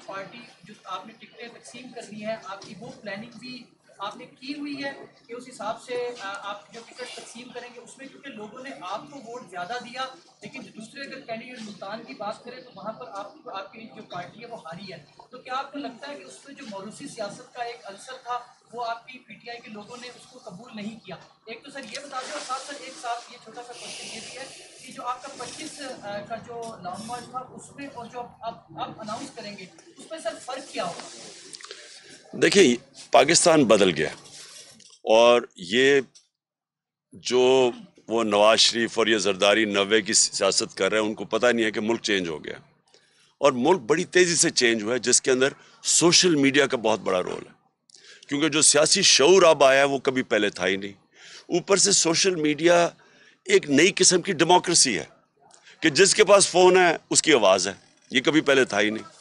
Party جو آپ نے ٹکٹیں تقسیم کرنی ہے آپ کی وہ پلاننگ بھی آپ نے کی ہوئی ہے کہ اس حساب سے آپ جو ٹکٹ تقسیم کریں گے اس میں، کیونکہ لوگوں نے آپ کو ووٹ زیادہ دیا لیکن دوسرے اگر کینڈیڈیٹ ملتان کی بات کریں تو وہاں پر آپ کی جو پارٹی ہے وہ ہاری ہے، تو کیا آپ کو لگتا ہے کہ اس میں جو موروثی سیاست کا ایک عنصر تھا وہ آپ کی پی ٹی آئی کے لوگوں نے اس کو قبول نہیں کیا؟ ایک تو سر یہ بتا دیں، اور ساتھ ساتھ ایک ساتھ یہ چھوٹا سا کوشچن یہ بھی ہے کہ جو آپ کا 25 کا جو لانگ مارچ تھا اس میں اور جو آپ اناؤنس کریں گے اس میں سر فرق کیا ہوگا؟ دیکھیں، پاکستان بدل گیا، اور یہ جو وہ نواز شریف اور یہ زرداری 90 کی سیاست کر رہے ہیں ان کو پتہ نہیں ہے کہ ملک چینج ہو گیا، اور ملک بڑی تیزی سے چینج ہوا ہے، جس کے اندر سوشل میڈیا کا بہت بڑا رول ہے، کیونکہ جو سیاسی شعور اب آیا ہے وہ کبھی پہلے تھا ہی نہیں۔ اوپر سے سوشل میڈیا ایک نئی قسم کی ڈیموکریسی ہے کہ جس کے پاس فون ہے اس کی آواز ہے، یہ کبھی پہلے تھا ہی نہیں۔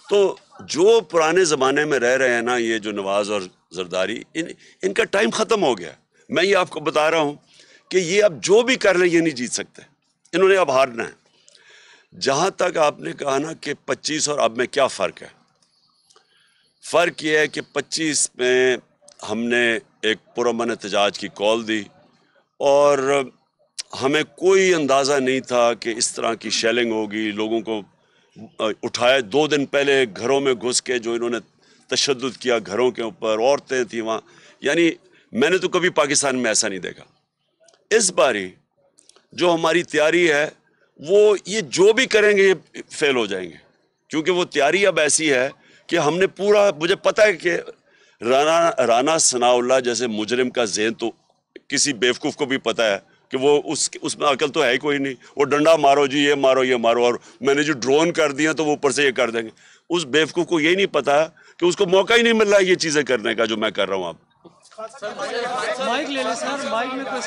تو جو پرانے زمانے میں رہ رہے ہیں نا، یہ جو نواز اور زرداری، ان کا ٹائم ختم ہو گیا۔ میں یہ آپ کو بتا رہا ہوں کہ یہ اب جو بھی کر لیں یہ نہیں جیت سکتے، انہوں نے اب ہارنا ہے۔ جہاں تک آپ نے کہا نا کہ 25 اور اب میں کیا فرق ہے، فرق یہ ہے کہ 25 میں ہم نے ایک پرامن احتجاج کی کال دی، اور ہمیں کوئی اندازہ نہیں تھا کہ اس طرح کی شیلنگ ہوگی، لوگوں کو اٹھائے 2 دن پہلے گھروں میں گھس کے جو انہوں نے تشدد کیا گھروں کے اوپر، عورتیں تھیں وہاں، یعنی میں نے تو کبھی پاکستان میں ایسا نہیں دیکھا۔ اس باری جو ہماری تیاری ہے وہ یہ جو بھی کریں گے یہ فیل ہو جائیں گے، کیونکہ وہ تیاری اب ایسی ہے کہ ہم نے پورا، مجھے پتہ ہے کہ رانا ثناء اللہ جیسے مجرم کا ذہن تو کسی بیوقوف کو بھی پتہ ہے کہ وہ اس میں عقل تو ہے ہی کوئی نہیں، وہ ڈنڈا مارو جی، یہ مارو یہ مارو، اور میں نے جو ڈرون کر دیا تو وہ اوپر سے یہ کر دیں گے۔ اس بیوقوف کو یہ نہیں پتا کہ اس کو موقع ہی نہیں مل رہا یہ چیزیں کرنے کا جو میں کر رہا ہوں اب۔ مائک لے لیں سر، مائک میں کوئی